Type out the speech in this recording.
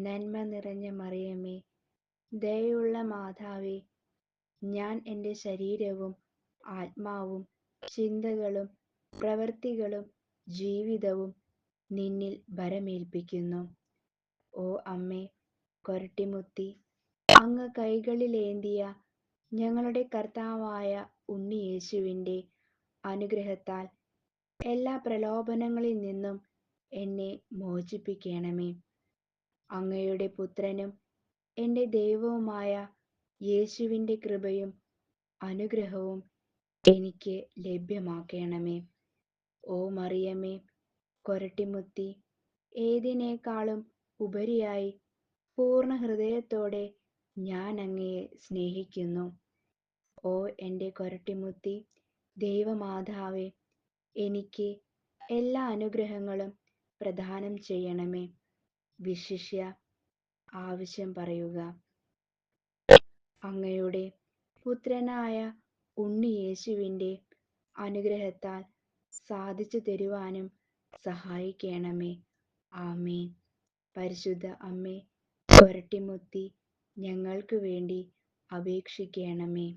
നന്മ നിറഞ്ഞ മറിയമേ, ദയയുള്ള മാതാവേ, ഞാൻ എൻ്റെ ശരീരവും ആത്മാവും ചിന്തകളും പ്രവൃത്തികളും ജീവിതവും നിന്നിൽ ഭരമേൽപ്പിക്കുന്നു. ഓ അമ്മേ കൊരട്ടിമുത്തി, അങ്ങ് കൈകളിലേന്തിയ ഞങ്ങളുടെ കർത്താവായ ഉണ്ണിയേശുവിൻ്റെ അനുഗ്രഹത്താൽ എല്ലാ പ്രലോഭനങ്ങളിൽ നിന്നും എന്നെ മോചിപ്പിക്കണമേ. അങ്ങയുടെ പുത്രനും എൻ്റെ ദൈവവുമായ യേശുവിൻ്റെ കൃപയും അനുഗ്രഹവും എനിക്ക് ലഭ്യമാക്കണമേ. ഓ മറിയമേ കൊരട്ടിമുത്തി, ഏതിനേക്കാളും ഉപരിയായി പൂർണ്ണ ഹൃദയത്തോടെ ഞാൻ അങ്ങയെ സ്നേഹിക്കുന്നു. ഓ എൻ്റെ കൊരട്ടിമുത്തി, ദൈവമാതാവേ, എനിക്ക് എല്ലാ അനുഗ്രഹങ്ങളും പ്രദാനം ചെയ്യണമേ. വിശിഷ്യ ആവശ്യം പറയുക. അങ്ങയുടെ പുത്രനായ ഉണ്ണിയേശുവിൻ്റെ അനുഗ്രഹത്താൽ സാധിച്ചു തരുവാനും സഹായിക്കണമേ. ആമേൻ. പരിശുദ്ധ അമ്മേ കൊരട്ടിമുത്തി, ഞങ്ങൾക്ക് വേണ്ടി അപേക്ഷിക്കണമേ.